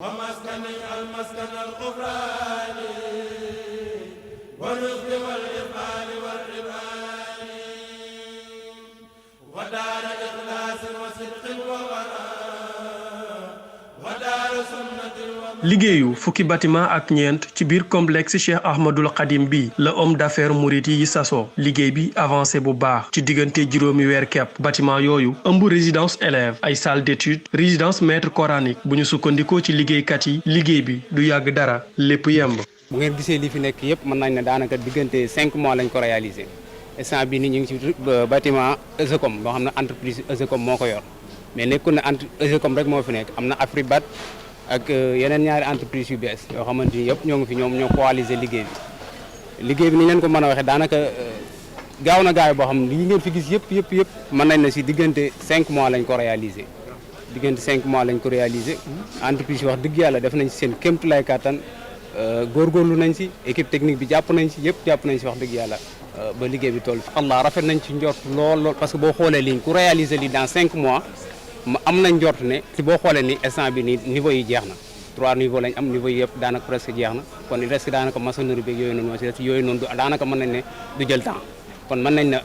ومسكن المسكن الغفران والرزق والإفعال والربان ودار إخلاص وصدق ووراء ودار سنة liggéeyu fukki bâtiment ak ñeent ci biir complexe Cheikh Ahmadoul Khadim bi la homme d'affaires murit yi sasoo liggéey bi avancé bu baax ci diggante juróomi weer kepp bâtiment yooyu ëmb résidence élèves ay salle d'études résidence maître coranique bu ñu sukkandikoo ci liggéeykat yi liggéey bi du yàgg dara lépp yemb. bu ngeen gisee li fi nekk yëpp mën nañ ne daanaka diggante 5 mois lañ ko réalisé instant bi ni ñu ngi ci bâtiment Eusecom boo xam ne entreprise Eusecom moo ko yor mais nekkul ne Eusecom rek moo fi nekk am na Afribat ak yeneen ñaari entreprise yu bees yoo xamante ni yëpp ñoo ngi fi ñoom ñoo coalisé liggéey bi ni leen ko mën a waxee daanaka gaaw na gaaw boo xam ne li ngeen fi gis yëpp mën nañ ne si diggante 5 mois lañ ko réalisé diggante 5 mois lañ ko réalisé entreprise yi wax dëgg yàlla def nañ si seen kéemtulaay kattan góorgóorlu nañ si équipe technique bi jàpp nañ si yëpp jàpp nañ si wax dëgg yàlla ba liggéey bi toll fi Allah rafet nañ ci njort lool parce que boo xoolee liñ ku réalisé li dans 5 mois am nañ njort ne si boo xoolee ni instant bi nii niveau yi jeex na 3 niveau lañ am niveau yi yëpp daanaka presque jeex na kon il reste daanaka maçonnerie bi yooyu noonu moo si des yooyu noonu daanaka mën nañ ne du jël temps kon mën nañ ne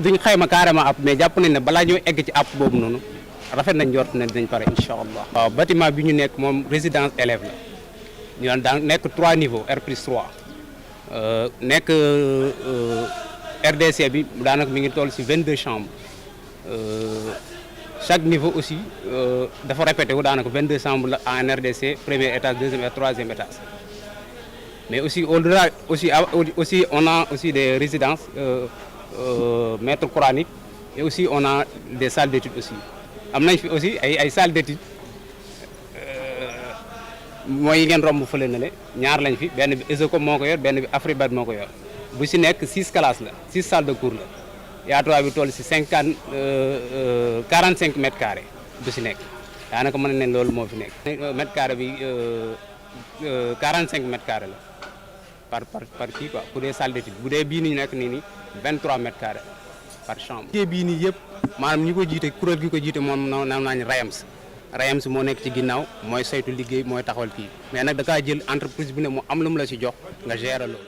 duñ xayma carrément app mais jàpp nañ ne balaa ñoo egg ci app boobu noonu rafet nañ njort ne dinañ pare incha allah. waaw bâtiment bi ñu nekk moom résidence élève la ñu daan nekk 3 niveaux R+3 nekk RDC bi daanaka mi ngi toll si 22 chambres chaque niveau aussi dafa répété wu daanaka 22 chambres la en RDC premier étage deuxième et troisième étage mais aussi au-delà aussi on a aussi des résidences maître coranique et aussi on a des salles d'études aussi am nañ fi aussi ay salles d'études mooy yi ngeen romb fële na le ñaar lañ fi benn bi Eusecom moo ko yor benn bi Afribat moo ko yor bu si nekk 6 classes la 6 salles de cours la yaatuwaay bi toll si 45 mètres carrés bu si nekk daanaka mën nañ loolu moo fi nekk. mètre carré bi 45 mètres carrés la par kii quoi pour des salles d'études bu dee bii ni ñu nekk nii 23 mètres carrés par chambre. liggéey bii nii yëpp maanaam ñi ko jiite kuréel gi ko jiite moom naan naa ñu RAYAMS moo nekk ci ginnaaw mooy saytu liggéey mooy taxawal kii mais nag da kaa jël entreprise bi ne mu am lu mu la ci jox nga gérer loolu.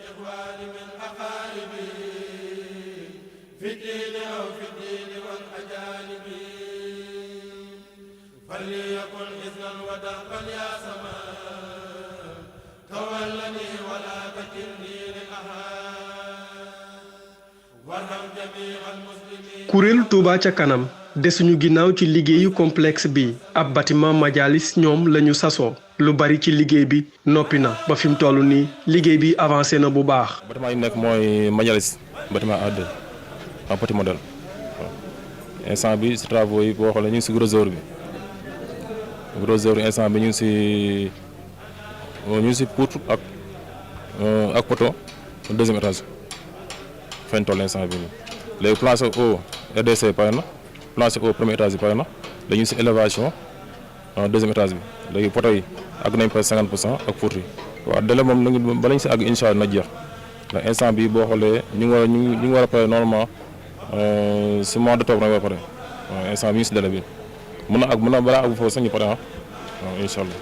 kuréel Touba ca kanam desuñu ginnaaw ci liggéeyu complexe bi ab bâtiment majalis ñoom lañu sasoo lu bari ci liggéey bi noppi na ba fi mu toll nii liggéey bi avancé na bu baax. bâtiment yi nekk mooy majalis bâtiment A2 en petit modèle instant bi si travaux yi boo xoolee ñu ngi si gros œuvre bi instant bi ñu ngi si poutre ak poteau deuxième étage fañ toll instant bi nii léegi plancher au RDC pare na plancher au premier étage bi pare na dañu si élévation deuxième étage bi léegi poteau yi àgg nañ presque 50% ak poutre yi waaw délai moom nañu ba lañ si àgg incha allah na jeex ndax instant bi boo xoolee ñu ngi war a pare normalement si mois d'octobre nañ war a pare waaw instant bi ñu si délai bi mën na balaa àgg foofu sax ñu pare waaw incha allah.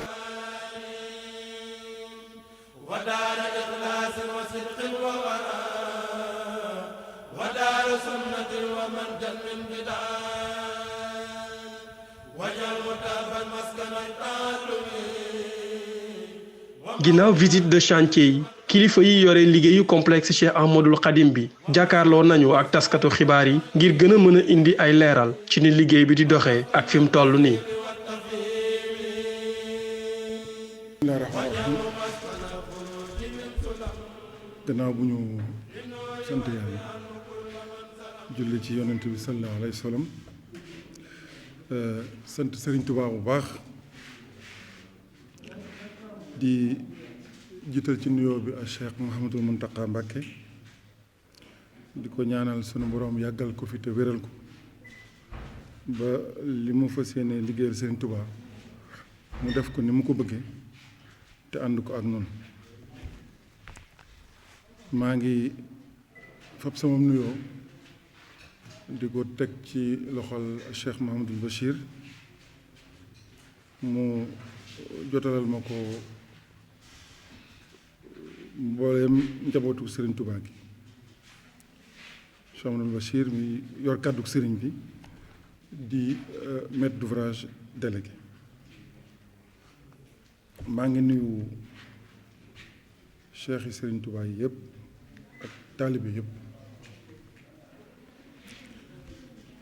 ginnaaw visite de chantier yi kilifa yi yore liggéeyu complexe Cheikh Ahmadoul Khadim bi jàkkaarloo nañu ak taskatu xibaar yi ngir gën a mën a indi ay leeral ci ni liggéey bi di doxee ak fi mu toll nii. gannaaw bu ñu sant yàlla julli ci yonent bi sallallahu alayhi wa sallam sant Serigne Touba bu baax di jiital ci nuyoo bi ak Cheikh Mouhamadou Mountakha Mbacké di ko ñaanal sunu borom yàggal ko fi te wéral ko ba li mu fas yéene liggéeyal Serigne Touba mu def ko ni mu ko bëggee te ànd ko ak noonu. maa ngi fab sama nuyoo di ko teg ci loxol Cheikh Mouhamadul Bachir mu jotalal ma ko mbooleem njabootu Serigne Touba gi Cheikh Amadou Bachir mi yor kàddu Serigne bi di maître d'ouvrage délégué maa ngi nuyu cheikh yi Serigne Touba yi yëpp ak taalibe yëpp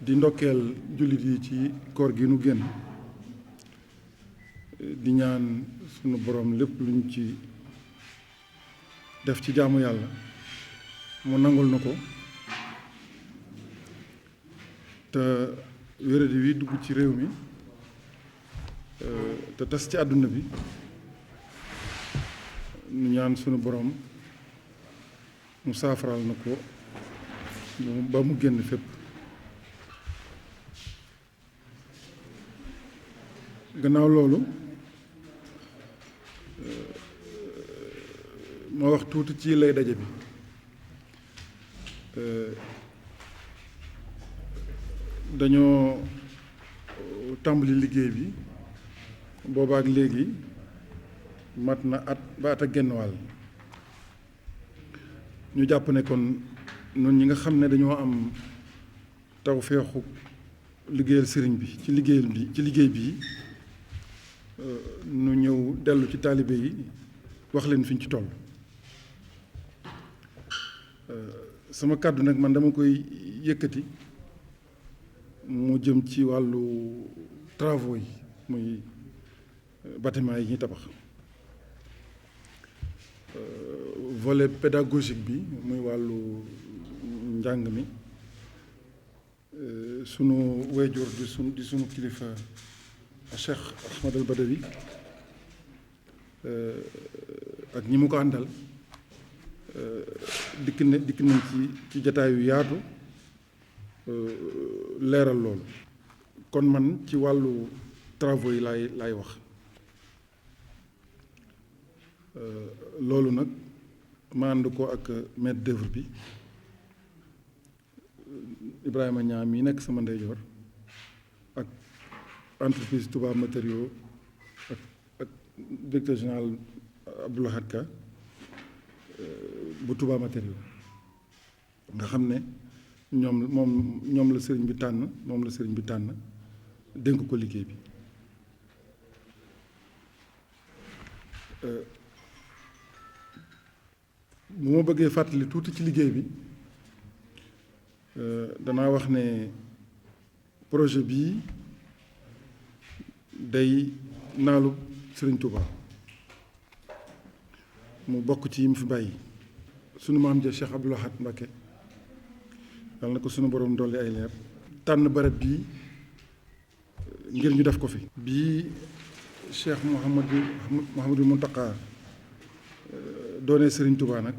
di ndokkeel jullit yi ci koor gi nu génn di ñaan sunu borom lépp luñ ci def ci jaamu yàlla mu nangul na ko te wéradi wi dugg ci réew mi te tas ci àdduna bi nu ñaan sunu borom mu saafaral na ko ba mu génn fépp gannaaw loolu ma wax tuuti ci lay daje bi dañoo tàmbali liggéey bi boobaak léegi mat na at ba at ak genn wàll ñu jàpp ne kon noonu ñi nga xam ne dañoo am taw feexu liggéeyal sëriñ bi ci liggéey bi nu ñëw dellu ci taalibe yi wax leen fi ñu ci toll sama kàddu nag man dama koy yëkkati mu jëm ci wàllu travaux yi muy bâtiment yi ñuy tabax volet pédagogique bi muy wàllu njàng mi sunu wayjur di sunu kilifa Cheikh Ahmad al Badawi ak ñi mu ko àndal dikk nañ ci jataay yu yaatu leeral loolu kon man ci wàllu travaux yi laay wax loolu nag ma ànd ko ak maître d'œuvre bi Ibrahima Niang mi nekk sama ndeyjoor ak entreprise Touba Matériaux ak directeur général Abdoulahad Ka bu Touba Matériaux nga xam ne ñoom la sëriñ bi tànn dénk ko liggéey bi bu ma bëggee fàttali tuuti ci liggéey bi danaa wax ne projet bii day naalu Sëriñ Touba mu bokk ci yi mu fi bàyyi sunu maam ja Cheikh Abdoul Ahad Mbacké yàlla na ko sunu borom dolli ay leer tànn barab bii ngir ñu def ko fi bii Cheikh Mouhamadou Mountakha doonee Sëriñ Touba nag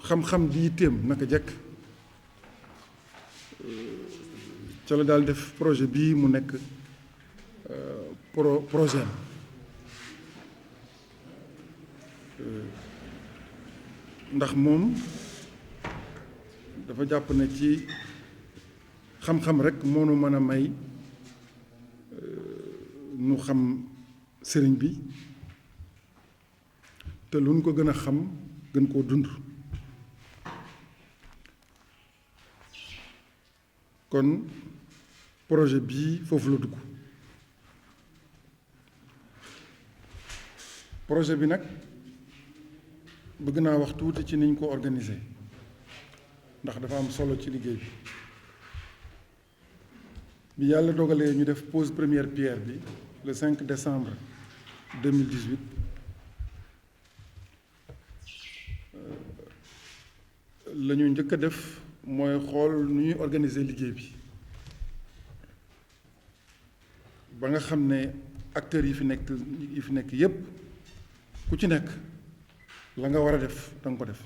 xam-xam di yitteem naka jekk ca la daal def projet bii mu nekk projet ndax moom dafa jàpp ne ci xam-xam rek moo nu mën a may nu xam sëriñ bi te lu ñu ko gën a xam gën koo dund kon projet bii foofu la dugg projet bi nag bëgg naa wax tuuti ci niñ ko organiser ndax dafa am solo ci liggéey bi yàlla dogalee ñu def pose première pierre bi le 5 décembre 2018 la ñu njëkk a def mooy xool nu ñuy organiser liggéey bi ba nga xam ne acteurs yi fi nekk yépp ku ci nekk la nga war a def danga ko def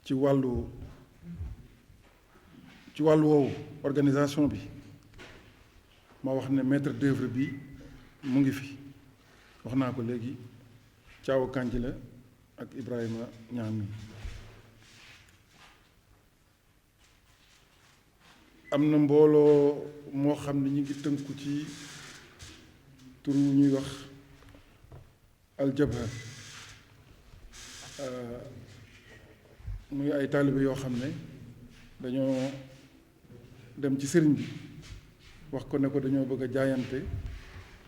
ci wàllu woowu organisation bi ma wax ne maître d'œuvre bi mu ngi fi wax naa ko léegi Thiaw Kandji la ak Ibrahima Niang mi am na mbooloo moo xam ne ñu ngi tënku ci tur wu ñuy wax aljabha muy ay taalibe yoo xam ne dañoo dem ci sëriñ bi wax ko ne ko dañoo bëgg a jaayante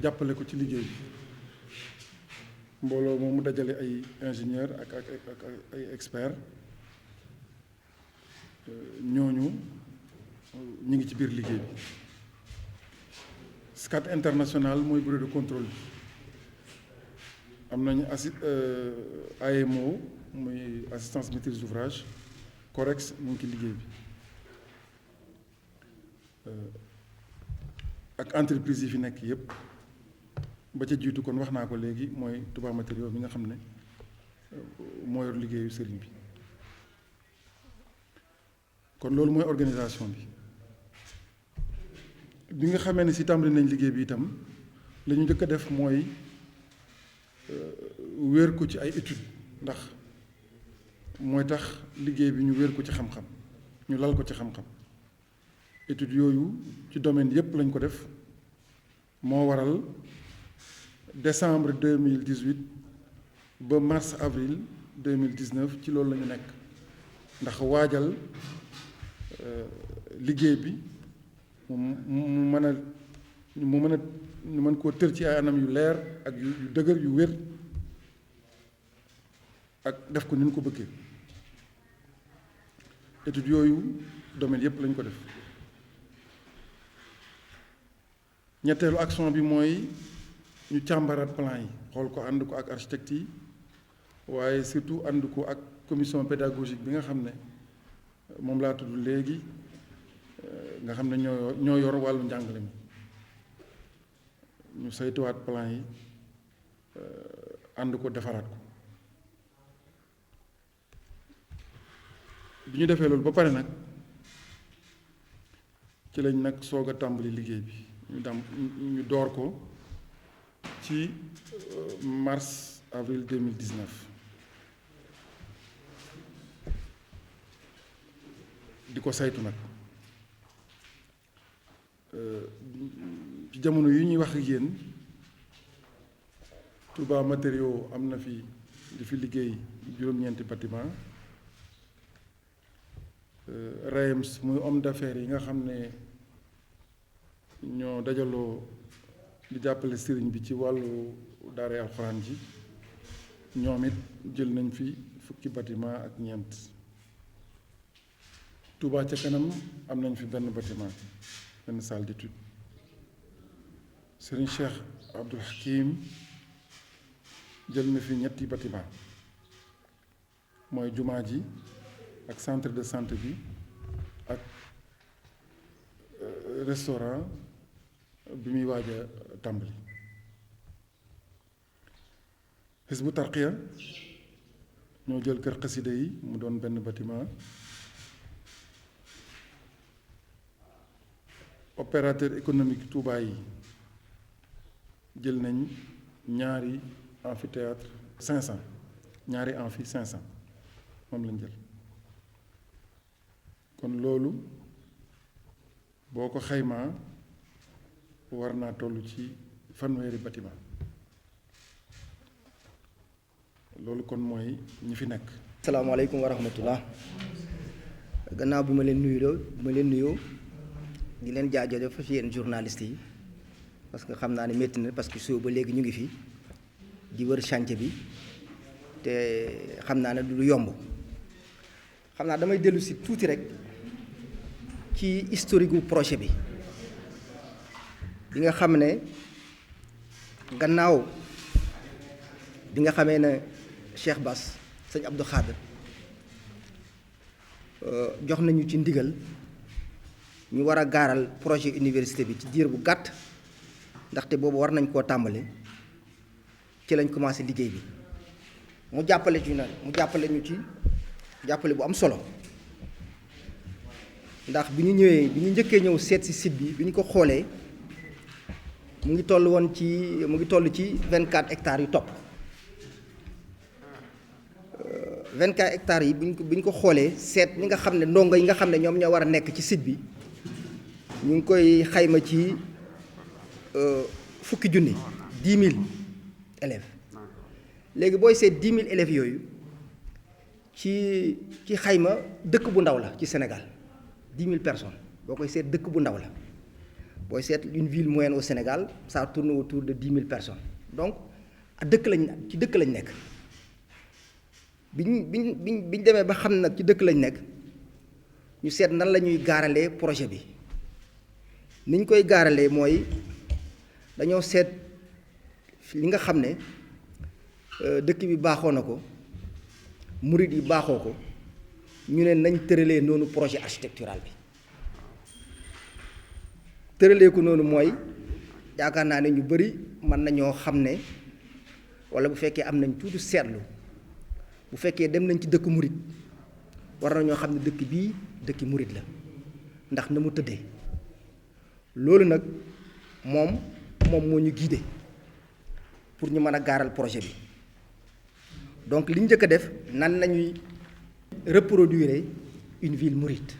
jàppale ko ci liggéey bi mbooloo moom mu dajale ay ingénieur ak ay expert ñooñu ñu ngi ci biir liggéey bi. SCAT international mooy bureau de contrôle bi am nañu AMO muy assistance maîtrise d'ouvrage COREX mu ngi ci liggéey bi ak entreprise yi fi nekk yépp ba ca jiitu kon wax naa ko léegi mooy Touba Matériaux mi nga xam ne moo yor liggéeyu sëriñ bi kon loolu mooy organisation bi nga xamee ne si tàmbali nañ liggéey bi itam la ñu njëkk a def mooy wéer ko ci ay études ndax mooy tax liggéey bi ñu wéer ko ci xam-xam ñu lal ko ci xam-xam études yooyu ci domaine yépp lañ ko def moo waral décembre 2018 ba mars avril 2019 ci loolu la ñu nekk ndax waajal liggéey bi mu mën koo tër ci ay anam yu leer ak yu dëgër yu wér ak def ko ni ñu ko bëggee études yooyu domaine yépp lañ ko def ñetteelu action bi mooy ñu càmbaraat plan yi xool ko ànd ko ak architecte yi waaye surtout ànd ko ak commission pédagogique bi nga xam ne moom laa tudd léegi nga xam ne ñoo yor wàllu njàngale mi ñu saytuwaat plan yi ànd ko defaraat ko bi ñu defee loolu ba pare nag ci lañ nag soog a tàmbali liggéey bi ñu door ko ci mars avril 2019 di ko saytu nag ci jamono yi ñuy wax ak yéen Touba Matériaux am na fi di fi liggéey juróom-ñeenti bâtiment RAEMS muy homme d'affaires yi nga xam ne ñoo dajaloo di jàppale sëriñ bi ci wàllu daara alxuraan ji ñoom it jël nañ fi fukki bâtiment ak ñeent Touba ca kanam am nañ fi benn bâtiment benn salle d'étude Serigne Cheikh Abdoul Hakim jël na fi ñetti bâtiment mooy jumaa ji ak centre de santé bi ak restaurant bi muy waaj a tàmbali Hizbu Tarqiya ñoo jël kër xasida yi mu doon benn bâtiment opérateur économique Touba yi jël nañ ñaari amphithéâtre 500 ñaari amphi 500 moom lañ jël kon loolu boo ko xaymaa war naa toll ci fanweeri bâtiment loolu kon mooy ñi fi nekk. asalaamaaleykum wa rahmatullah gannaaw bi ma leen nuyoo di leen jaajëfal fa ci yéen journalistes yi parce que xam naa ne métti na parce que suba ba léegi ñu ngi fi di wër chantier bi te xam naa ne du yomb xam naa damay dellu si tuuti rek ci historique gu projet bi nga xam ne gannaaw bi nga xamee ne Cheikh Bass sëñ Abdou Khadre jox nañu ci ndigal ñu war a gaaral projet université bi ci diir bu gàtt ndaxte boobu war nañ koo tàmbale ci lañ commencé liggéey bi mu jàppale ñu ci jàppale bu am solo ndax bi ñu njëkkee ñëw seet si site bi ñu ko xoolee mu ngi toll ci 24 hectares yu topp 24 hectares yi bi ñu ko xoolee seet ñi nga xam ne ndongo yi nga xam ne ñoom ñoo war a nekk ci site bi ñu ngi koy xayma ci fukki junni 10 000 élèves léegi booy seet 10 000 élèves yooyu ci xayma dëkk bu ndaw la ci Sénégal 10 000 personnes boo koy seet dëkk bu ndaw la booy seet une ville moyenne au Sénégal ça tourne autour de 10 000 personnes donc dëkk lañ nekk biñ demee ba xam nag ci dëkk lañ nekk ñu seet nan la ñuy gaaralee projet bi ni ñu koy gaaralee mooy dañoo seet li nga xam ne dëkk bi baaxoo na ko murid yi baaxoo ko ñu ne nañ tëralee noonu projet architectural bi tëralee ko noonu mooy yaakaar naa ne ñu bari mën nañoo xam ne walla bu fekkee am nañ tuuti seetlu bu fekkee dem nañ ci dëkk murid war nañoo xam ne dëkk bii dëkki murid la ndax na mu tëddee loolu nag moom moo ñu guidé pour ñu mën a gaaral projet bi donc li ñu njëkk a def nan lañuy reproduire une ville mouride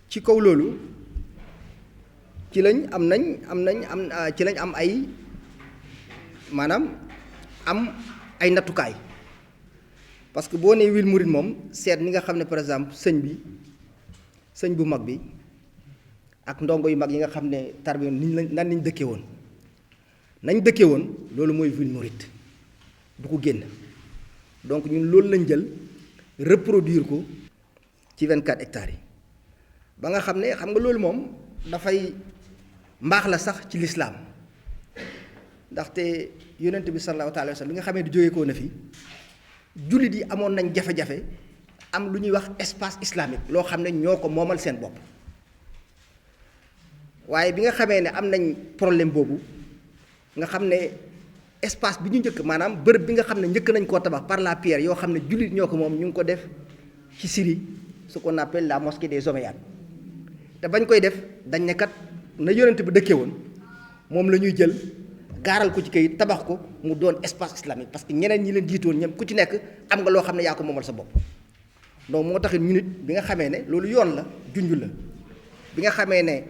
ci kaw loolu ci lañ am ay maanaam am ay nattukaay parce que boo nee ville mouride moom seet ni nga xam ne par exemple sëñ bu mag bi ak ndongo yu mag yi nga xam ne tarbiya nan nañ dëkkee woon loolu mooy ville mouride du ko génn donc ñun loolu lañ jël reproduire ko ci 24 hectares yi ba nga xam nga loolu moom dafay mbaax la sax ci lislaam ndaxte yonent bi sallallahu alayhi wa sallam bi nga xamee di jógee koo na fi jullit yi amoon nañ jafe-jafe am lu ñuy wax espace islamique loo xam ne ñoo ko moomal seen bopp waaye bi nga xamee ne am nañ problème boobu nga xam ne espace bi ñu njëkk maanaam bërëb bi nga xam ne njëkk nañ koo tabax par la pierre yoo xam ne jullit ñoo ko moom ñu ngi ko def ci Syrie ce qu'on appelle la mosquée des Omeyyades te bañ koy def dañ ne kat na yonent bi dëkkee woon moom la ñuy jël gaaral ko ci kayit tabax ko mu doon espace islamique parce que ñeneen ñi leen jiitoon ñoom ku ci nekk am nga loo xam ne yaa ko moomal sa bopp donc moo taxit ñu nit bi nga xamee ne loolu yoon la junj la bi nga xamee ne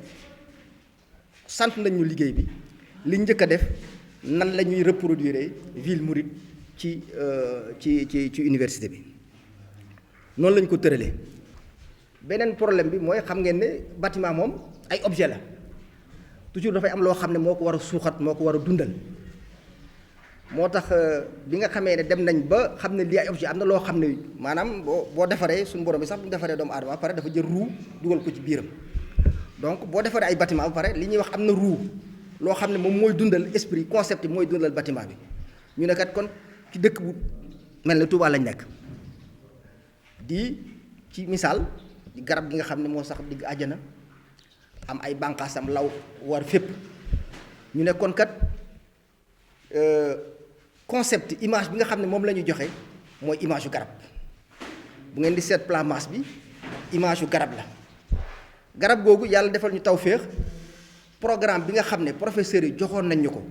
sant nañ ñu liggéey bi li njëkk a def nan la ñuy reproduire ville mouride ci université bi noonu lañ ko tëralee beneen problème bi mooy xam ngeen ne bâtiment moom ay objet la toujours dafay am loo xam ne moo ko war a suuxat moo ko war a dundal moo tax bi nga xamee ne dem nañ ba xam ne lii ay objet am na loo xam ne maanaam boo defaree suñu borom bi sax bu ñu defaree doomu aadama ba pare dafa jël roue dugal ko ci biiram donc boo defaree ay bâtiment ba pare li ñuy wax am na roue loo xam ne moom mooy dundal esprit concept yi mooy dundal bâtiment bi ñu ne kat kon ci dëkk bu mel ne Touba lañ nekk di ci misaal garab gi nga xam ne moo sax digg àjjana am ay bànqaasam law war fépp ñu ne kon kat concept image bi nga xam ne moom la ñu joxe mooy image yu garab bu ngeen di seet plan masse bi image yu garab la garab googu yàlla defal ñu tawféex programme bi nga xam ne professeurs yi joxoon nañ ñu ko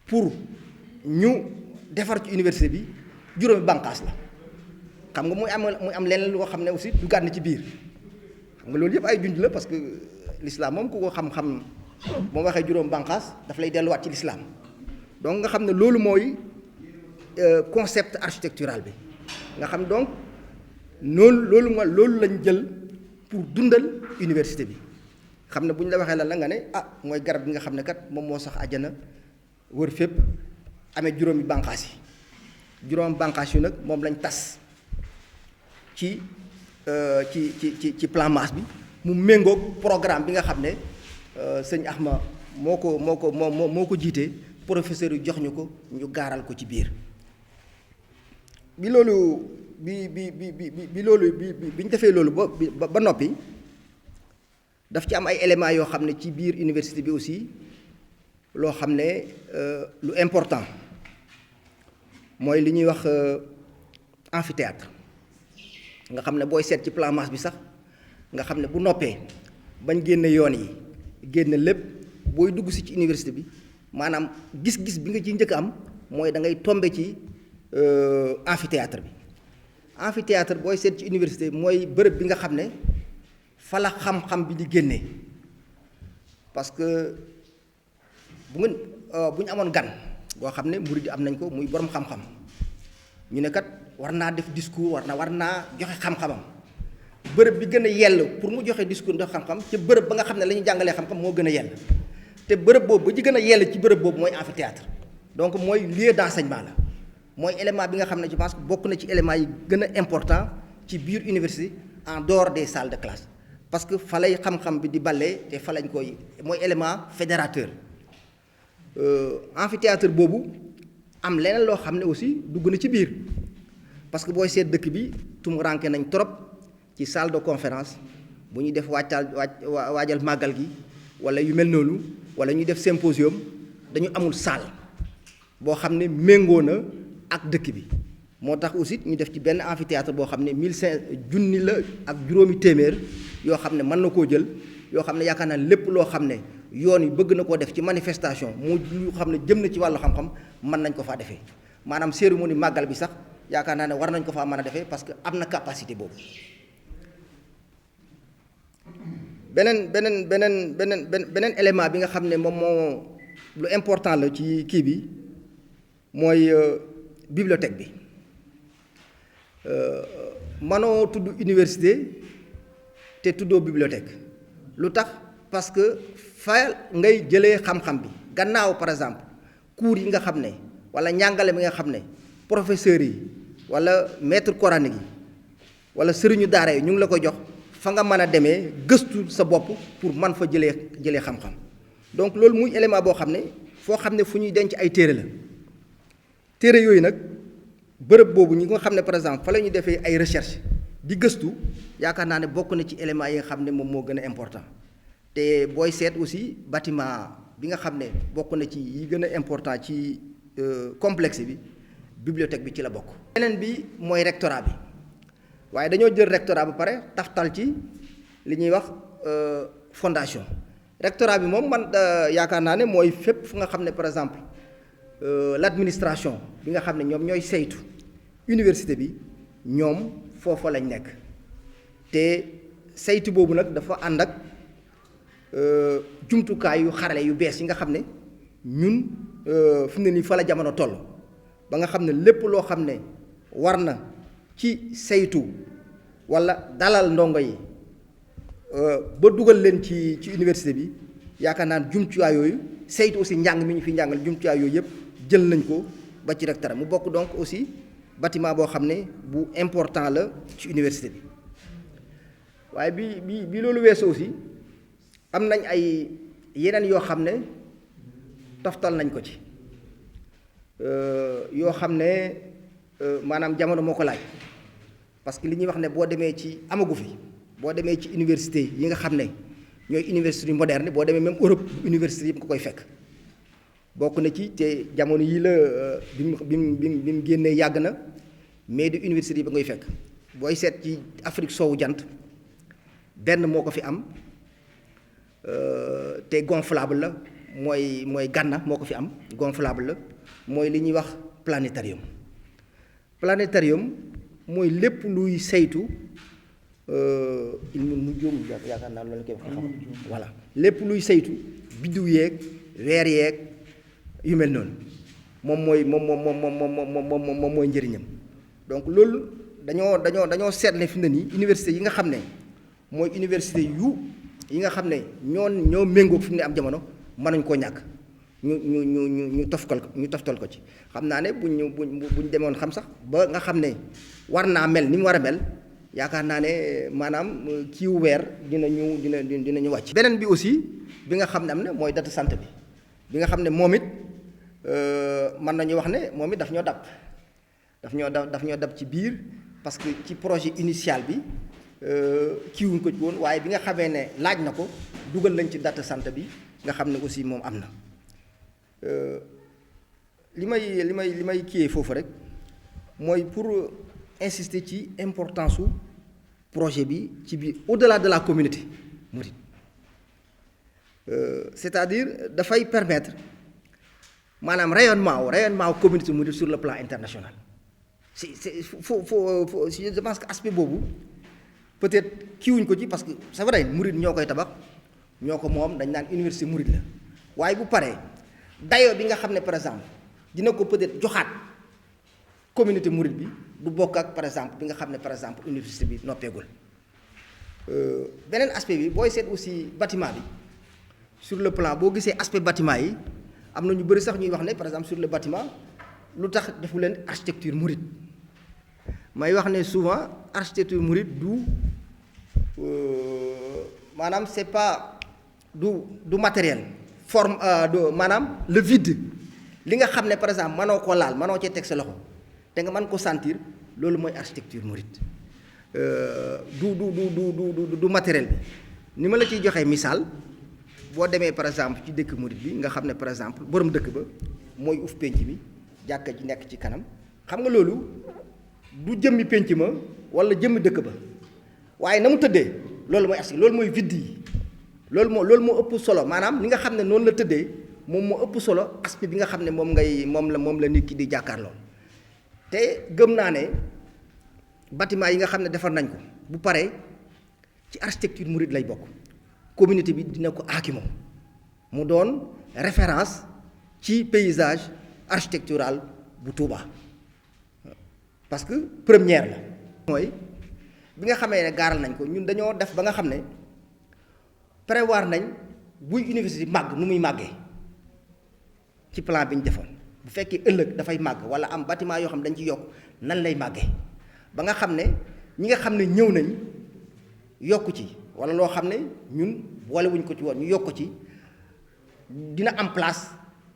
pour ñu defar ci université bi juróomi bànqaas la xam nga muy am leneen loo xam ne aussi du gànn ci biir xam nga loolu yëpp ay junj la parce que l'islam moom ku ko xam-xam moo waxee juróom bànqaas daf lay delluwaat ci l'islam donc nga xam ne loolu mooy concept architectural bi nga xam donc loolu lañ jël pour dundal université bi xam ne bu ñu la waxee lan la nga ne mooy garab gi nga xam ne kat moom moo sax àjjana wër fépp amee juróomi bànqaas yi juróomi bànqaas yu nag moom lañ tas ci plan masse bi mu méngoog programme bi nga xam ne sëñ Axma moo ko jiite professeur yu jox ñu ko ñu gaaral ko ci biir bi ñu defee loolu ba noppi daf ci am ay éléments yoo xam ne ci biir université bi aussi loo xam ne lu important mooy li ñuy wax amphithéâtre nga xam ne booy seet ci plan masse bi sax nga xam ne bu noppee bañ génne yoon yi génne lépp booy dugg si ci université bi maanaam gis-gis bi nga ci njëkk am mooy da ngay tombe ci amphithéâtre bi amphithéâtre booy seet ci université mooy bërëb bi nga xam ne fa la xam-xam bi di génnee parce que bu ñu amoon gan boo xam ne murid am nañ ko muy borom xam-xam ñu ne kat war naa def discours war naa joxe xam-xamam bërëb bi gën a yell pour mu joxe discours joxe xam-xam ci bërëb ba nga xam ne la ñu jàngalee xam-xam moo gën a yell te bërëb boobu ba ci gën a yell ci bërëb boobu mooy amphithéâtre donc mooy lieu d'enseignement la mooy élément bi nga xam ne je pense que bokk na ci élément yi gën a important ci biir université en dehors des salles de classe parce que fa lay xam-xam bi di ballee te fa lañ koy mooy élément fédérateur amphithéâtre boobu am leneen loo xam ne aussi dugg na ci biir parce que booy seet dëkk bi tumuranke nañ trop ci salle de conférence bu ñuy def waajal màggal gi wala yu mel noonu wala ñuy def symposium dañu amul salle boo xam ne méngoo na ak dëkk bi moo tax aussi ñu def ci benn amphithéâtre boo xam ne 1500 la ak juróomi téeméer yoo xam ne mën na koo jël yoo xam ne yaakaar naa lépp loo xam ne yoon yi bëgg na koo def ci manifestation mu lu xam ne jëm na ci wàllu xam-xam mën nañ ko faa defee maanaam cérémonie màggal bi sax yaakaar naa ne war nañ ko faa mën a defee parce que am na capacité boobu. beneen élément bi nga xam ne moom moo lu important la ci kii bi mooy bibliothèque bi manoo tudd université te tuddoo bibliothèque lu tax parce que fa ngay jëlee xam-xam bi gannaaw par exemple cours yi nga xam ne wala njàngale bi nga xam ne professeurs yi wala maître coranique yi wala sëriñu daara yi ñu ngi la ko jox fa nga mën a demee gëstu sa bopp pour man fa jëlee xam-xam donc loolu muy élément boo xam ne foo xam ne fu ñuy denc ay téere la téere yooyu nag bërëb boobu ñi nga xam ne par exemple fa la ñuy defee ay recherche di gëstu yaakaar naa ne bokk na ci éléments yi nga xam ne moom moo gën a important te booy seet aussi bâtiment bi nga xam ne bokk na ci yi gën a important ci complexe bi bibliothèque bi ci la bokk. beneen bi mooy rectorat bi waaye dañoo jël rectorat ba pare taftal ci li ñuy wax fondation rectorat bi moom man yaakaar naa ne mooy fépp fu nga xam ne par exemple l'administration bi nga xam ne ñoom ñooy saytu université bi ñoom foofa lañ nekk te saytu boobu nag dafa ànd ak jumtukaay yu xarale yu bees yi nga xam ne ñun fi mu ne nii fa la jamono toll ba nga xam ne lépp loo xam ne war na ci saytu walla dalal ndongo yi ba dugal leen ci université bi yaakaar naa jumtuwaay yooyu saytu aussi njàng mi ñu fi njàngal jumtuwaay yooyu yëpp jël nañ ko ba ci rectorat mu bokk donc aussi bâtiment boo xam ne bu important la ci université bi waaye bi loolu weesu aussi am nañ ay yeneen yoo xam ne toftal nañ ko ci yoo xam ne maanaam jamono moo ko laaj parce que li ñuy wax ne boo demee ci amagu fi boo demee ci université yi nga xam ne ñooy université moderne boo demee même Europe université yi nga koy fekk bokk na ci te jamono yii la bi mu génnee yàgg na mais du université yi ba ngay fekk booy seet ci Afrique soowu jant benn moo ko fi am te gonflable la mooy Ghana moo ko fi am gonflable la mooy li ñuy wax planétarium mooy lépp luy saytu ilmu nujum yaakaar naa loolu koy xam voilà lépp luy saytu biddiw yeeg weer yeeg yu mel noonu moom mooy njëriñam donc loolu dañoo seetle fi mu ne nii université yi nga xam ne mooy université yi nga xam ne ñoo méngoog fi mu ne am jamono mënuñ koo ñàkk ñu toftal ko ci xam naa ne buñ demoon xam sax ba nga xam ne war naa mel ni mu war a mel yaakaar naa ne maanaam kiiwu weer dinañu wàcc. beneen bi aussi bi nga xam ne am na mooy data santé bi nga xam ne moom it mën nañu wax ne moom it daf ñoo dab ci biir parce que ci projet initial bi kiiwuñ ko ci woon waaye bi nga xamee ne laaj na ko dugal nañ ci data santé bi nga xam ne aussi moom am na li may kiyee foofu rek mooy pour insister ci importance su projet bi ci biir au-delà de la communauté mouride c'est-à-dire dafay permettre maanaam rayonnement communauté mouride sur le plan international c'est je pense que aspect boobu peut-être kiiwuñ ko ci parce que c'est vrai murid ñoo koy tabax ñoo ko moom dañ naan université murid la waaye bu paree dayoo bi nga xam ne par exemple dina ko peut-être joxaat communauté murid bi du bokk ak par exemple bi nga xam ne par exemple université bi noppeegul beneen aspect bi booy seet aussi bâtiment bi sur le plan boo gisee aspect bâtiment yi am na ñu bëri sax ñuy wax ne par exemple sur le bâtiment lu tax defu leen architecture mouride may wax ne souvent architecture mouride du maanaam c'est pas du matériel forme maanaam le vide li nga xam ne par exemple mënoo ko laal mënoo cee teg sa loxo te nga mën ko sentir loolu mooy architecture mouride du matériel bi ni ma la ciy joxee misaal boo demee par exemple ci dëkk murid bi nga xam ne par exemple borom dëkk ba mooy uf pénc mi jàkka ji nekk ci kanam xam nga loolu du jëmmi pénc ma wala jëmmi dëkk ba waaye na mu tëddee loolu mooy assi loolu mooy vide yi loolu moo ëpp solo maanaam ni nga xam ne noonu la tëddee moom moo ëpp solo aspect bi nga xam ne moom la nit ki di jàkkaarloo te gëm naa ne bâtiment yi nga xam ne defar nañ ko bu paree ci architecture mouride lay bokk communauté bi dina ko aakimoo mu doon référence ci paysage architectural bu Touba parce que première la mooy bi nga xamee ne gaaral nañ ko ñun dañoo def ba nga xam ne prévoir nañ buy université màgg nu muy màggee ci plan bi ñu defoon bu fekkee ëllëg dafay màgg wala am bâtiment yoo xam ne dañ ci yokk nan lay màggee ba nga xam ne ñi nga xam ne ñëw nañ yokku ci wala loo xam ne ñun boolewuñ ko ci woon ñu yokk ko ci dina am place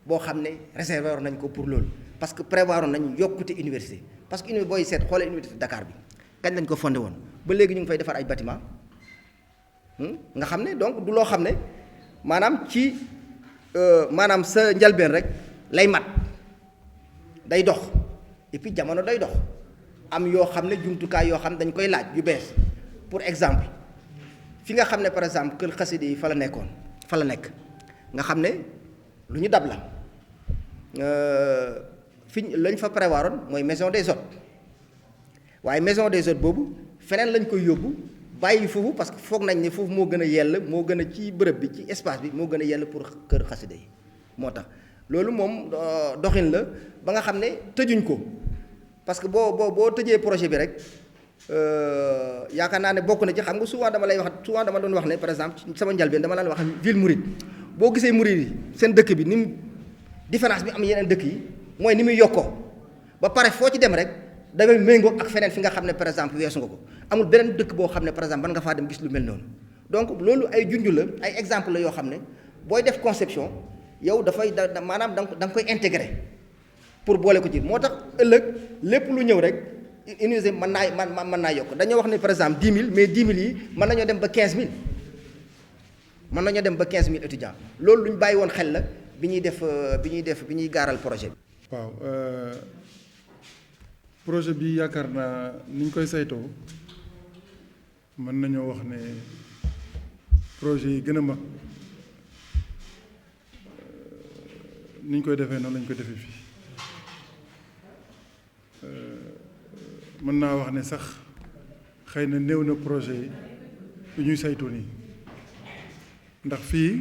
boo xam ne réservé woon nañ ko pour loolu parce que prévoir nañ yokkute université parce que université booy seet xoolee université Dakar bi kañ lañ ko fondé woon ba léegi ñu ngi fay defar ay bâtiment nga xam ne donc du loo xam ne maanaam ci maanaam sa njalbeen rek lay mat day dox et puis jamono day dox am yoo xam ne jumtukaay yoo xam ne dañ koy laaj yu bees pour exemple fi nga xam ne par exemple kër xaside yi fa la nekk nga xam ne lu ñu dab la fi lañ fa prévoiroon mooy maison des hôtes waaye maison des hôtes boobu feneen lañ koy yóbbu bàyyi foofu parce que foog nañ ne foofu moo gën a yell moo gën a ci bërëb bi ci espace bi moo gën a yell pour kër xaside yi moo tax loolu moom doxin la ba nga xam ne tëjuñ ko parce que boo tëjee projet bi rek yaakaar naa ne bokk na ci xam nga souvent dama doon wax ne par exemple sama njalbeen dama daan wax ville mouride boo gisee mouride yi seen dëkk bi ni mu différence bi am yeneen dëkk yi mooy ni muy yokkoo ba pare foo ci dem rek dafay méngoo ak feneen fi nga xam ne par exemple weesu nga ko amul beneen dëkk boo xam ne par exemple mën nga faa dem gis lu mel noonu donc loolu ay junj la ay exemple la yoo xam ne booy def conception yow dafay maanaam da nga koy intégrer pour boole ko ci moo tax ëllëg lépp lu ñëw rek université mën naa yokk dañoo wax ne par exemple 10 000 mais 10 000 yi mën nañoo dem ba 15 000 mën nañoo dem ba 15 000 étudiants loolu lu ñu bàyyi woon xel la bi ñuy gaaral projet bi. waaw projet bi yaakaar naa ni ñu koy saytoo mën nañoo wax ne projet yi gën a mag ni ñu koy defee noonu lañu koy defee fii mën naa wax ne sax xëy na néew na projet yi yu ñuy saytoo nii ndax fii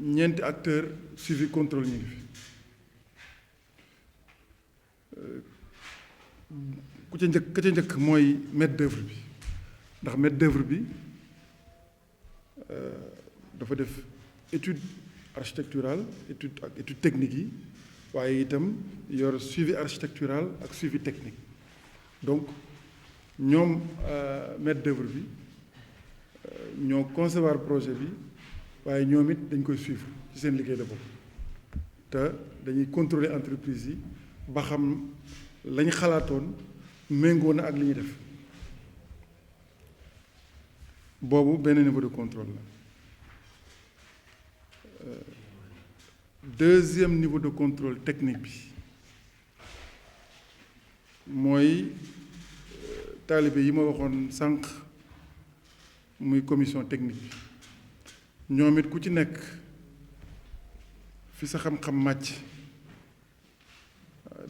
ñeenti acteur suivi contrôle ñu ngi fi ku ca njëkk mooy maître d'œuvre bi ndax maître d'œuvre bi dafa def étude architecturale étude technique yi waaye itam yor suivi architectural ak suivi technique donc ñoom maître d'œuvre bi ñoo concevoir projet bi waaye ñoom it dañ koy suivre ci seen liggéey la bopp te dañuy contrôler entreprise yi ba xam lañ xalaatoon méngoo na ak li ñuy def boobu benn niveau de contrôle la deuxième niveau de contrôle technique bi mooy taalibe yi ma waxoon sànq muy commission technique bi ñoom it ku ci nekk fi sa xam-xam màcc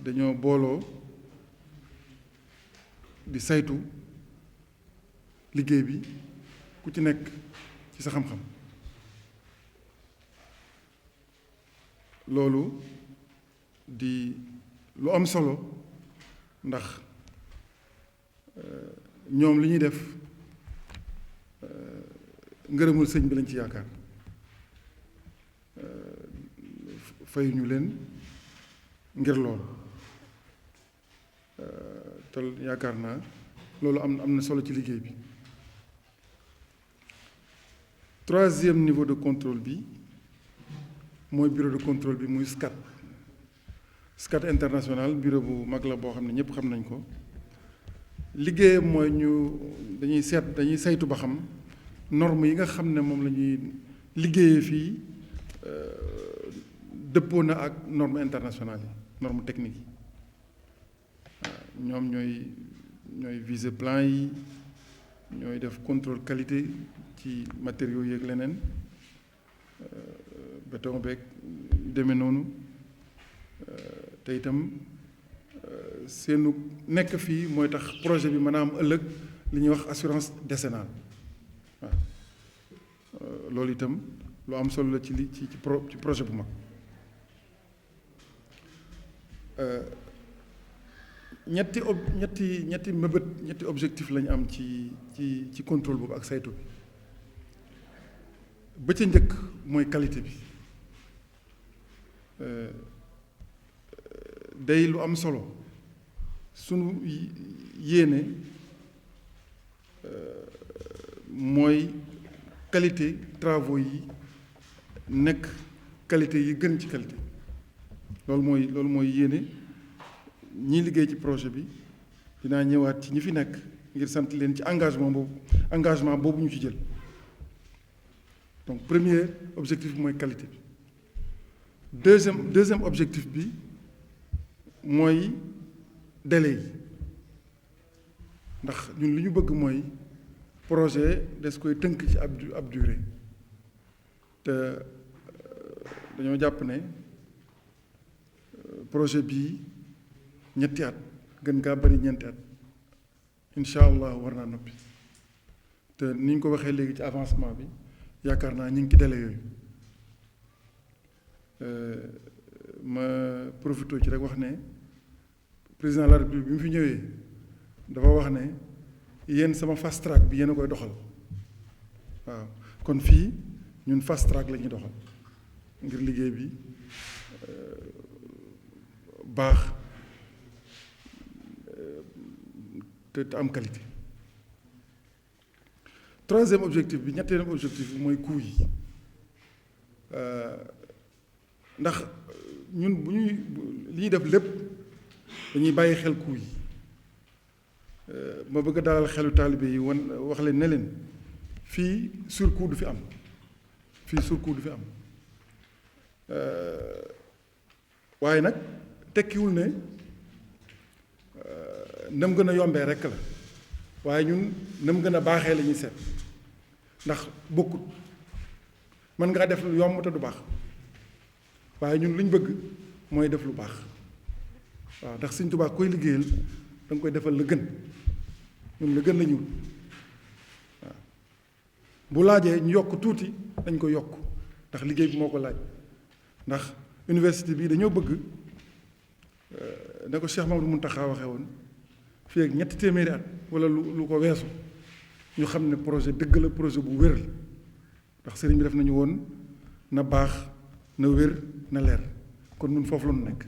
dañoo booloo di saytu liggéey bi ku ci nekk ci sa xam-xam loolu di lu am solo ndax ñoom li ñuy def ngërëmul sëñ bi lañ ci yaakaar fayuñu leen ngir loolu te yaakaar naa loolu am na solo ci liggéey bi. Troisième niveau de contrôle bi mooy bureau de contrôle bi muy SCAT SCAT international bureau bu mag la boo xam ne ñëpp xam nañ ko liggéeyam mooy dañuy saytu ba xam norme yi nga xam ne moom la ñuy liggéeyee fii dëppoo na ak norme internationale yi norme technique yi ñoom ñooy viser plan yi ñooy def contrôle qualité ci matériaux yeeg leneen béton beeg yu demee noonu te itam seenu nekk fii mooy tax projet bi mën a am ëllëg li ñuy wax assurance décennale waaw loolu itam lu am solo la ci projet bu mag. ñetti mëbët ñetti objectif lañu am ci contrôle boobu ak saytu bi ba ca njëkk mooy qualité bi day lu am solo sunu yéene mooy qualité travaux yi nekk qualité yi gën ci qualité loolu mooy yéene ñii liggéey ci projet bi dinaa ñëwaat ci ñi fi nekk ngir sant leen ci engagement boobu ñu ci jël donc premier objectif bi mooy qualité bi deuxième objectif bi mooy délai yi ndax ñun li ñu bëgg mooy projet des koy tënk ci ab durée te dañoo jàpp ne projet bii ñetti at gën kaa bari ñeenti at incha allah war naa noppi te ni ñu ko waxee léegi ci avancement bi yaakaar naa ñu ngi ci délai yooyu ma profité ci rek wax ne président de la République bi mu fi ñëwee dafa wax ne yéen sama fast track bi yéen a koy doxal waaw kon fii ñun fast track la ñuy doxal ngir liggéey bi baax te am qualité. Troisième objectif bi ñetteelu objectif bi mooy coût yi ndax ñun bu ñuy li ñuy def lépp dañuy bàyyi xel coût yi ma bëgg a dalal xelu taalibe yi wax leen ne leen fii surcoût du fi am waaye nag tekkiwul ne nam gën a yombee rekk la waaye ñun nam gën a baaxee la ñuy seet ndax bokkut mën ngaa def lu yomb te du baax waaye ñun lu ñu bëgg mooy def lu baax waaw ndax Sëñ Tuubaa koy liggéeyal da nga koy defal la gën ñun la gën la ñuul waaw bu laajee ñu yokk tuuti dañ ko yokk ndax liggéey bi moo ko laaj ndax université bi dañoo bëgg ne ko Cheikh Mamadou Mountakha waxee woon fii ak 3 téeméeri at wala lu ko weesu ñu xam ne projet dëgg la projet bu wér la ndax sëriñ bi def nañu woon na baax na wér na leer kon ñun foofu la ñu nekk.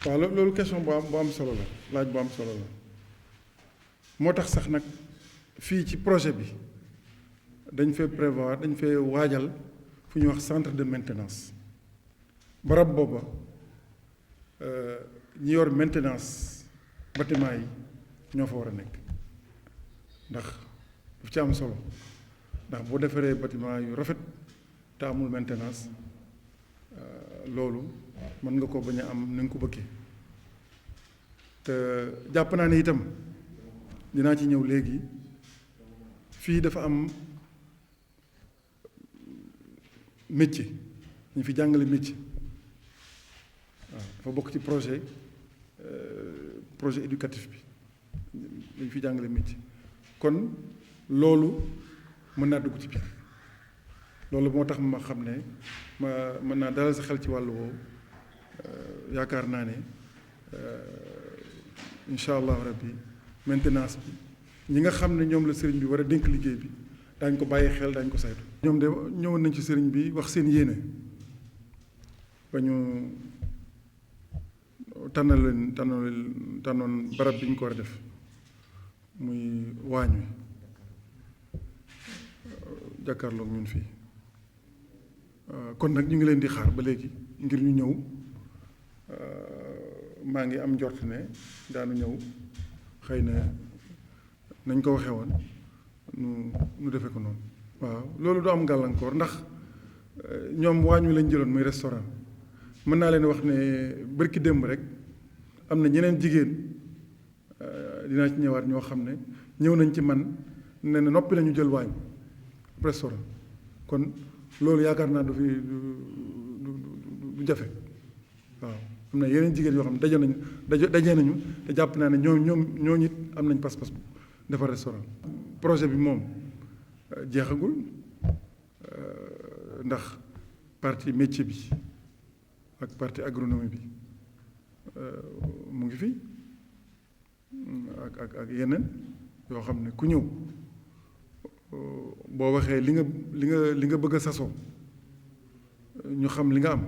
waaw loolu question bu am solo la laaj bu am solo la moo tax sax nag fii ci projet bi dañ fee waajal fu ñuy wax centre de maintenance barab booba ñi yor maintenance bâtiment yi ñoo fa war a nekk ndax daf ci am solo ndax boo defaree bâtiment yu rafet te amul maintenance loolu mën nga ko bañ a am na nga ko bëggee te jàpp naa ne itam dinaa ci ñëw léegi fii dafa am métier ñu fi jàngale métier waaw dafa bokk ci projet éducatif bi dañ fi jàngale métier kon loolu mën naa dugg ci biir loolu moo tax ma xam ne ma mën naa dalal sa xel ci wàllu woowu yaakaar naa ne incha allah rabbi maintenance bi ñi nga xam ne ñoom la sëriñ bi war a dénk liggéey bi daañ ko bàyyi xel daañ ko saytu. ñoom de ñëwoon nañ ci sëriñ bi wax seen yéene ba ñu tànnoon barab bi ñu ko war a def muy waañ wi jàkkaarloog ñun fii kon nag ñu ngi leen di xaar ba léegi ngir ñu ñëw maa ngi am njort ne daanu ñëw xëy na nañ ko waxee woon nu defe ko noonu. waaw loolu du am gàllankoor ndax ñoom waañ wi lañ jëloon muy restaurant mën naa leen wax ne bërki démb rek am na ñeneen jigéen dinaa ci ñëwaat ñoo xam ne ñëw nañ ci man ne na noppi lañu jël waañ restaurant kon loolu yaakaar naa du fi du jafe waaw am na yeneen jigéen yoo xam ne daje nañu te jàpp naa ne ñoo it am nañ pas-pas bu defar restaurant. projet bi moom jeexagul ndax partie métier bi ak partie agronomie bi mu ngi fi ak yeneen yoo xam ne ku ñëw boo waxee li nga bëgg a sasoo ñu xam li nga am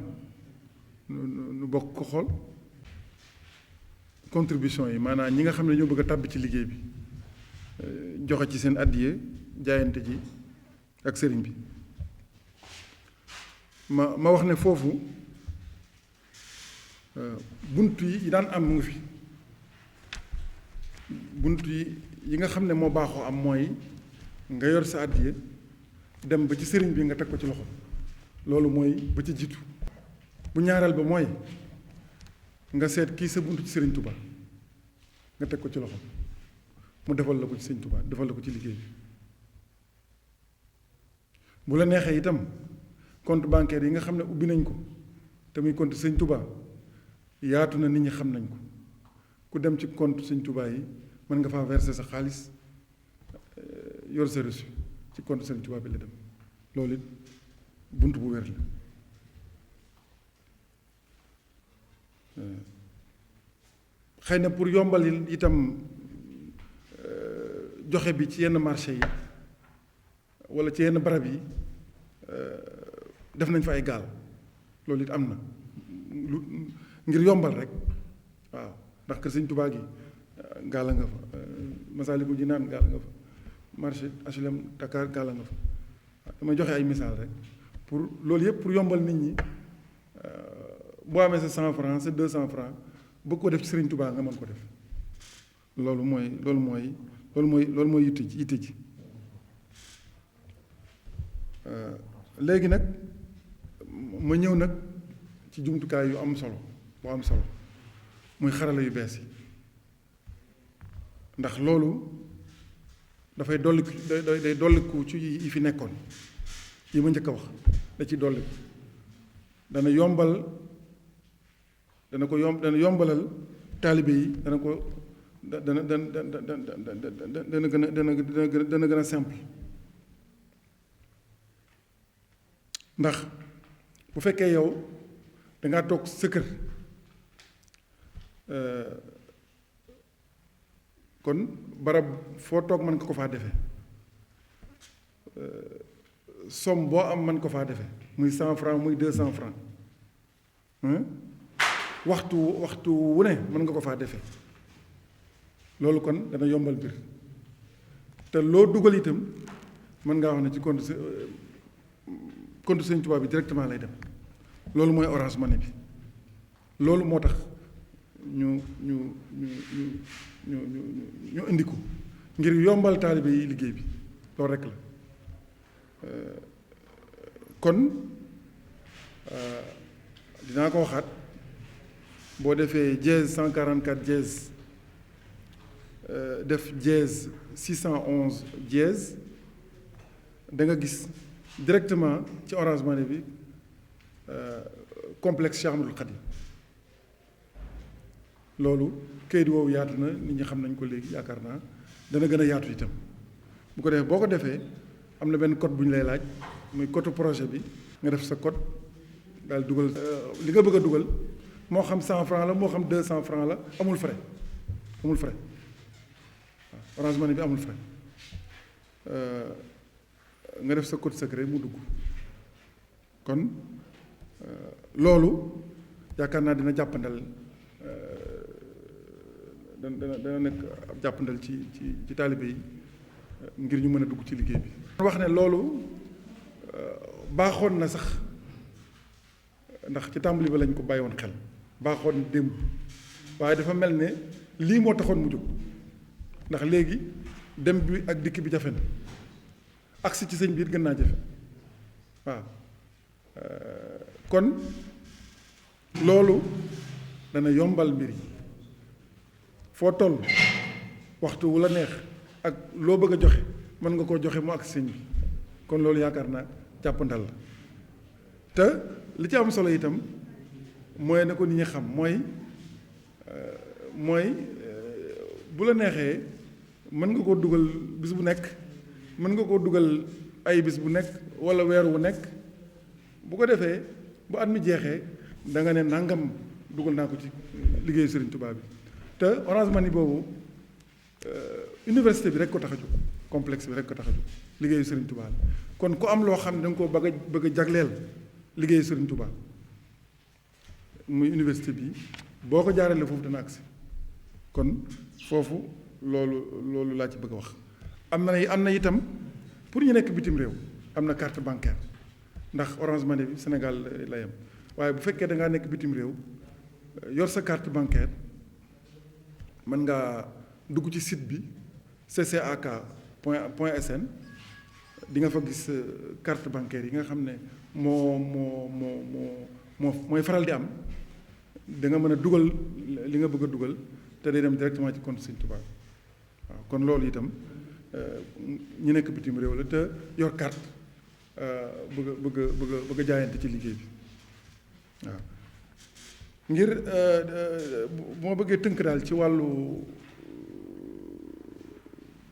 nu bokk ko xool contribution yi maanaam ñi nga xam ne ñoo bëgg a tàbbi ci liggéey bi joxe ci seen addiye jaayante ji ak sëriñ bi ma wax ne foofu bunt yi daan am mu ngi fi bunt yi nga xam ne moo baaxoo am mooy nga yor sa addiye dem ba ci sëriñ bi nga teg ko ci loxo loolu mooy ba ci jiitu bu ñaareel ba mooy nga seet kii sa bunt ci sëriñ Touba nga teg ko ci loxo mu defal la ko ci sëriñ Touba defal la ko ci liggéey bi bu la neexee itam compte bancaire yi nga xam ne ubbi nañ ko te muy compte sëriñ Touba yaatu na nit ñi xam nañ ko ku dem ci compte sëriñ Touba yi mën nga faa verser sa xaalis yor sa reçu ci compte sëriñ Touba bi la dem loolu it bunt bu wér la xëy na pour yombal itam joxe bi ci yenn marché yi walla ci yenn barab yi def nañ fa ay gaal loolu it am na lu ngir yombal rek waaw ndax kër sëñ Touba gi gaal a nga fa Masaalikul Jinaan gaal a nga fa marché HLM Dakar gaal a nga fa damay joxe ay misaal rek pour loolu yëpp pour yombal nit ñi boo amee sa 100 francs sa 200 francs bëgg ko def ci Sëriñ Touba nga mën ko def loolu mooy yitte ji léegi nag ma ñëw nag ci jumtukaay yu am solo bu am solo muy xarala yu bees yi ndax loolu dafay day dolliku ci yi fi nekkoon yi ma njëkk a wax da ci dolliku dana yombalal taalibe yi dana gën a simple ndax bu fekkee yow dangaa toog sa kër kon barab foo toog mën nga ko faa defee somme boo am mën ko faa defee muy 100 francs muy 200 francs waxtu wu ne mën nga ko faa defee loolu kon dana yombal mbir te loo dugal itam mën ngaa wax ne ci compte Sëñ Tuubaa bi directement lay dem loolu mooy Orange Money bi loolu moo tax ñu indi ko ngir yombal taalibe yi liggéey bi loolu rekk la kon dinaa ko waxaat boo defee dièse 144 dièse def dièse 611 dièse da nga gis directement ci Orange Money bi complexe Cheikh Ahmadoul Khadim loolu kayit woowu yaatu na nit ñi xam nañ ko léegi yaakaar naa dana gën a yaatu itam bu ko defee boo ko defee am na benn code bu ñu lay laaj muy code projet bi nga def sa code daal dugal li nga bëgg a dugal moo xam 100 francs la moo xam 200 francs la amul frais waaw Orange Money bi amul frais nga def sa code secret mu dugg kon loolu yaakaar naa dina jàppandal dana nekk ab jàppandal ci taalibe yi ngir ñu mën a dugg ci liggéey bi. wax ne loolu baaxoon na sax ndax ci tàmbali ba lañ ko bàyyi woon xel baaxoon démb waaye dafa mel ne lii moo taxoon mu jóg ndax léegi dem bi ak dikk bi jafe na agsi ci sëñ biir gën naa jafe waaw kon loolu dana yombal mbir yi foo toll waxtu wu la neex ak loo bëgg a joxe mën nga koo joxe mu agsi sëñ bi kon loolu yaakaar naa jàppandal la te li ci am solo itam mooy na ko nit ñi xam mooy bu la neexee mën nga koo dugal bis bu nekk mën nga koo dugal ay bis bu nekk walla weer wu nekk bu ko defee bu at mi jeexee da nga ne nangam dugal naa ko ci liggéeyu Serigne Touba bi te Orange Money boobu université bi rek ko tax a jóg complexe bi rek ko tax a jóg liggéeyu Serigne Touba kon ku am loo xam ne da nga koo bëgg a jagleel liggéeyu Serigne Touba muy université bi boo ko jaarale foofu dana agsi kon foofu loolu laa ci bëgg a wax am na itam pour ñu nekk bitim réew am na carte bancaire ndax Orange Money bi Sénégal la yem waaye bu fekkee da ngaa nekk bitim réew yor sa carte bancaire mën ngaa dugg ci site bi ccac .sn di nga fa gis carte bancaire yi nga xam ne mooy faral di am da nga mën a dugal li nga bëgg a dugal te day dem directement ci compte Sëñ Tuubaa waaw kon loolu itam ñu nekk bitim réew la te yor carte bëgg a jaayante ci liggéey bi waaw ngir bu ma bëggee tënk daal ci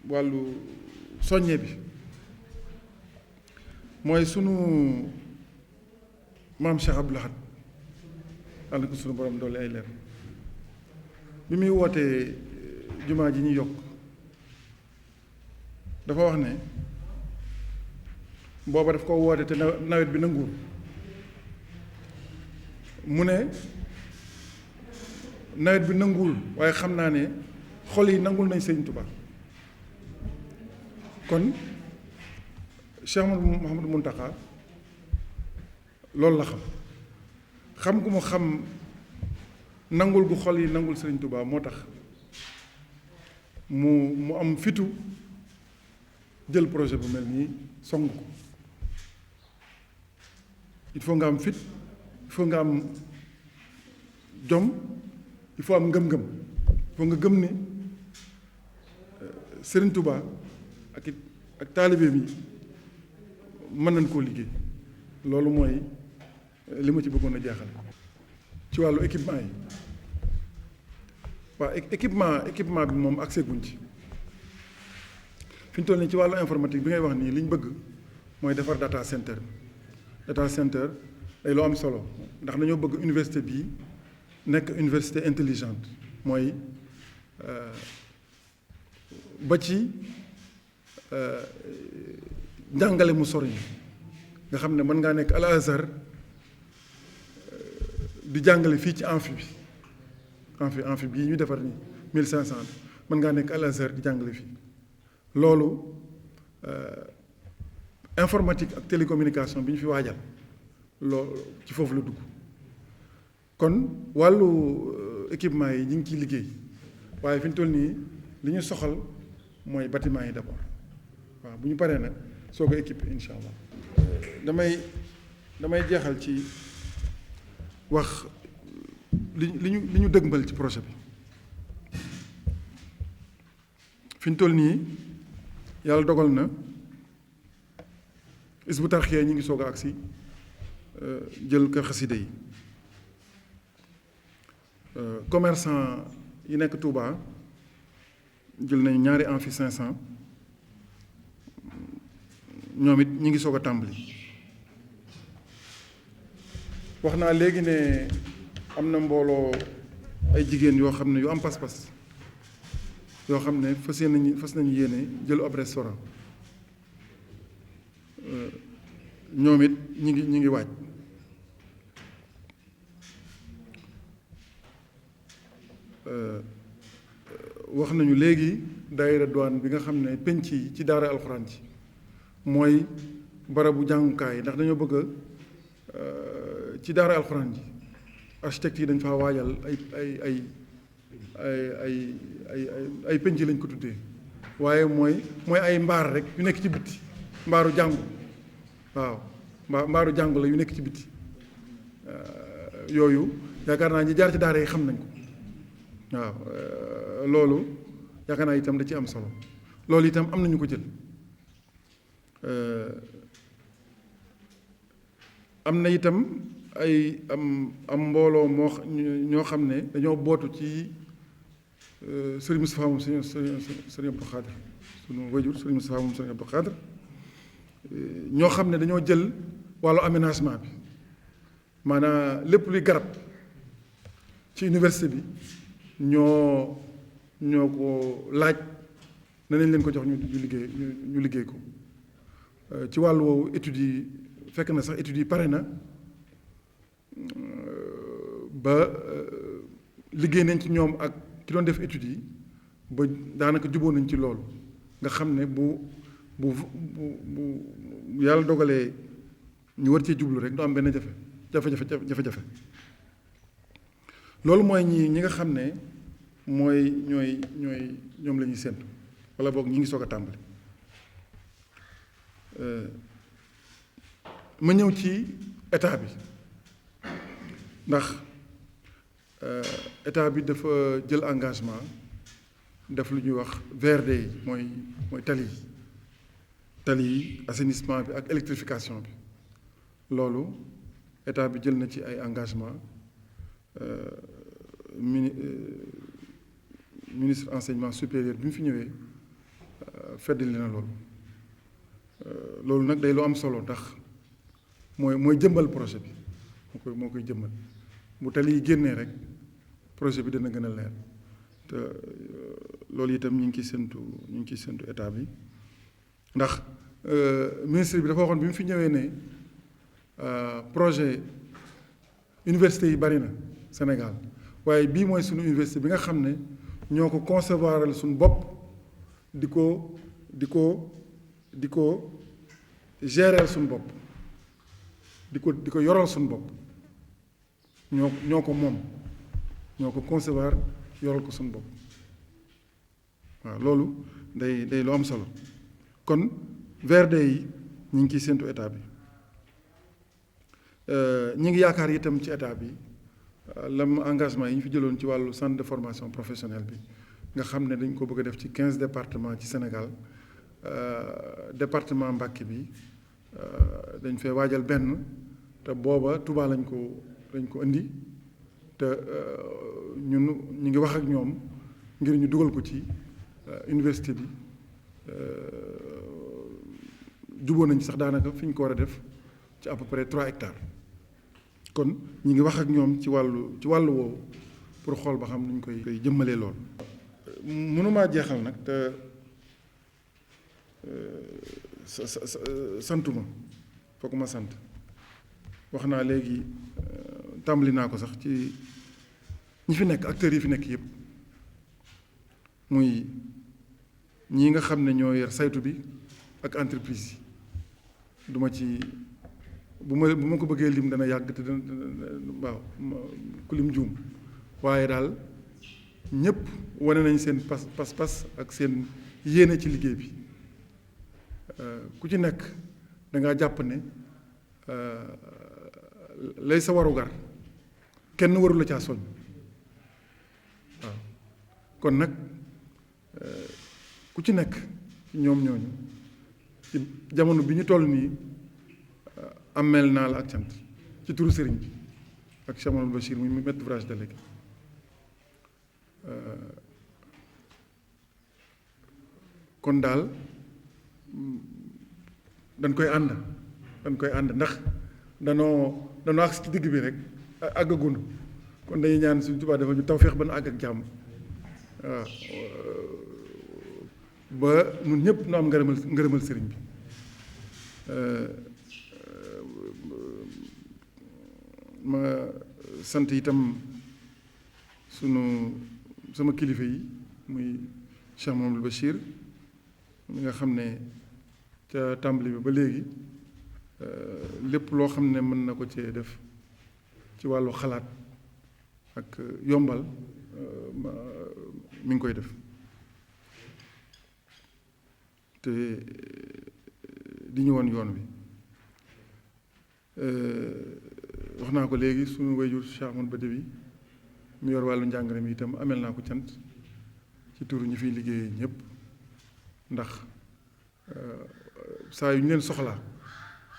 wàllu soññe bi mooy sunu maam Cheikh Abdou Lahad yàlla na ko sunu borom doole ay leer bi muy wootee jumaa ji ñu yokk dafa wax ne booba daf ko woote te nawet bi nanguwul mu ne nawet bi nanguwul waaye xam naa ne xol yi nangul nañ Sëriñ Tuubaa kon Cheikh Mouhamadou Mountakha loolu la xam gu mu xam nangul gu xol yi nangul Sëriñ Tuubaa moo tax mu am fitu jël projet bu mel nii song ko il faut nga am fit il faut nga am jom il faut am ngëm-ngëm il faut nga gëm ni Sëriñ Tuubaa ak taalibeem yi mën nañ koo liggéey loolu mooy li ma ci bëggoon a jaaxal ci wàllu équipement yi waaw équipement bi moom accès guñ ci fi ñu toll nii ci wàllu informatique bi ngay wax nii li ñu bëgg mooy defar data center day loo am solo ndax dañoo bëgg université bii nekk université intelligente mooy ba ci njàngale mu sori nga xam ne mën ngaa nekk Al Azhar di jàngale fii ci amphi bii ñu defar nii 1500 mën ngaa nekk Al Azhar di jàngale fii loolu informatique ak télécommunication bi ñu fi waajal loolu ci foofu la dugg kon wàllu équipement yi ñu ngi ciy liggéey waaye fi ñu toll nii li ñu soxal mooy bâtiment yi d'abord waaw bu ñu paree nag soo ko équipé incha allah. damay jeexal ci wax li ñu dëgmal ci projet bi fi ñu toll nii yàlla dogal na Hizbut Tarqiyyah ñi ngi soog a agsi jël kër xasida yi commerçant yi nekk Touba jël nañu ñaari amphi 500 ñoom it ñi ngi soog a tàmbali. wax naa léegi ne am na mbooloo ay jigéen yoo xam ne yu am pas-pas yoo xam ne fas nañu yéene jël ab restaurant ñoom it ñi ngi waaj. wax nañu léegi daayira douane bi nga xam ne penc yi ci daara alxuraan ci mooy barabu jàngukaay ndax dañoo bëgg ci daara alxuraan ji architecte yi dañ faa waajal ay penc lañ ko tuddee waaye mooy ay mbaar rek yu nekk ci bitti mbaaru jàngu waaw mbaaru jàngu la yu nekk ci bitti yooyu yaakaar naa ñi jaar ci daara yi xam nañ ko waaw loolu yaakaar naa itam da ci am solo loolu itam am nañu ko jël am na itam am mbooloo ñoo xam ne dañoo bootu ci Sëriñ Moustapha moom Sëriñ Abdou Khadre sunu wajur Sëriñ Moustapha moom Sëriñ Abdou Khadre ñoo xam ne dañoo jël wàllu aménagement bi maanaam lépp luy garab ci université bi ñoo ko laaj nañ leen ko jox ñu liggéey ko ci wàllu woowu études yi fekk na sax études yi pare na ba liggéey nañ ci ñoom ak ki doon def études yi ba daanaka jubóo nañ ci loolu nga xam ne bu yàlla dogalee ñu war cee jublu rek du am benn jafe-jafe loolu mooy ñi nga xam ne ñoom la ñuy séntu wala boog ñi ngi soog a tàmbali. ma ñëw ci état bi ndax état bi dafa jël engagement def lu ñuy wax VRD yi mooy tali yi assainissement bi ak électrification bi loolu état bi jël na ci ay engagement ministre enseignement supérieur bi mu fi ñëwee feddali na loolu nag day lu am solo ndax mooy jëmbal projet bi moo koy jëmbal bu tali yi génnee rek projet bi dana gën a leer te loolu itam ñu ngi ciy séntu état bi ndax ministre bi dafa waxoon bi mu fi ñëwee ne projet université yi bari na Sénégal waaye bii mooy suñu université bi nga xam ne ñoo ko concevoiral suñu bopp di ko gérer suñu bopp di ko yoral suñu bopp ñoo ko moom ñoo ko concevoir yoral ko suñu bopp waaw loolu day lu am solo kon VRD yi ñu ngi ciy séntu état bi ñi ngi yaakaar itam ci état bi lam engagement yi ñu fi jëloon ci wàllu centre de formation professionnelle bi nga xam ne dañ ko bëgg a def ci 15 départements ci Sénégal département Mbacké bi dañ fee waajal benn te booba Touba lañ ko indi te ñu ngi wax ak ñoom ngir ñu dugal ko ci université bi jubóo nañ ci sax daanaka fi ñu ko war a def ci à peu près 3 hectares kon ñu ngi wax ak ñoom ci wàllu woowu pour xool ba xam nuñ koy jëmmalee lool. mënumaa jeexal nag te santuma foog ma sant wax naa léegi tàmbali naa ko sax ci ñi fi nekk acteurs yi fi nekk yëpp muy ñi nga xam ne ñoo yor saytu bi ak entreprise yi duma ci bu ma ko bëggee lim dana yàgg te dana waaw ku lim juum waaye daal ñëpp wane nañ seen pas ak seen yéene ci liggéey bi ku ci nekk dangaa jàpp ne lay sa warugar kenn waru la caa soñ waaw kon nag ku ci nekk ñoom ñooñu ci jamono bi ñu toll nii ameel naa la ak cant ci turu sëriñ bi ak Cheikh Mamadou Bachir muy maître d'ouvrage délégué kon daal dañ koy ànd ndax danoo agsi ci digg bi rek àggagunu kon dañuy ñaan Sëriñ Tuubaa dafa ñu tawfeex ba nu àgg ak jàmm waaw ba ñun ñëpp nu am ngërëmal sëriñ bi ma sant itam sama kilifa yi muy Cheikh Mamadou Bachir mi nga xam ne ca tàmbali bi ba léegi lépp loo xam ne mën na ko cee def ci wàllu xalaat ak yombal mi ngi koy def te di ñu woon yoon wi wax naa ko léegi suñu wayjur Cheikh Ahmadou Badawi bi mu yor wàllu njàngale mi itam amel naa ko cant ci turu ñi fiy liggéeyee ñëpp ndax saa yu ñu leen soxlaa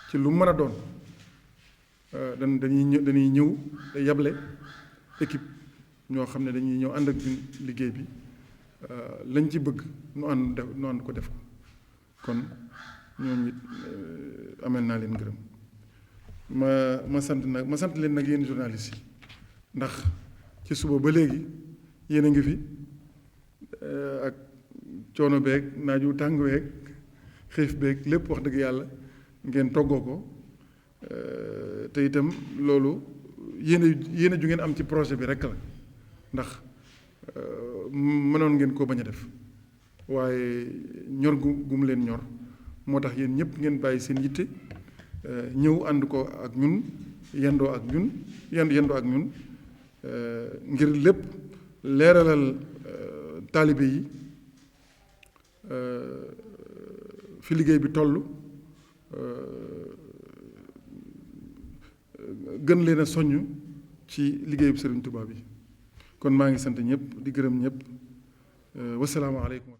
ci lu mën a doon dañuy ñëw te yable équipe ñoo xam ne dañuy ñëw ànd ak liggéey bi lañ ci bëgg nu ànd ko def ko kon ñooñu it amel naa leen gërëm ma sant leen nag yéen journalistes yi ndax ci suba ba léegi yéen a ngi fi ak coono beeg naaju tàng beeg xiif beeg lépp wax dëgg yàlla ngeen toggoo ko te itam loolu yéene ju ngeen am ci projet bi rekk la ndax mënoon ngeen koo bañ a def waaye ñor gu mu leen ñor moo tax yéen ñëpp ngeen bàyyi seen yitte ñëw ànd ko ak ñun yendoo ak ñun ngir lépp leeralal taalibe yi fi liggéey bi toll gën leen a soññ ci liggéeyu Sëriñ Tuubaa bi kon maa ngi sant ñëpp di gërëm ñëpp wassalaamu aleykum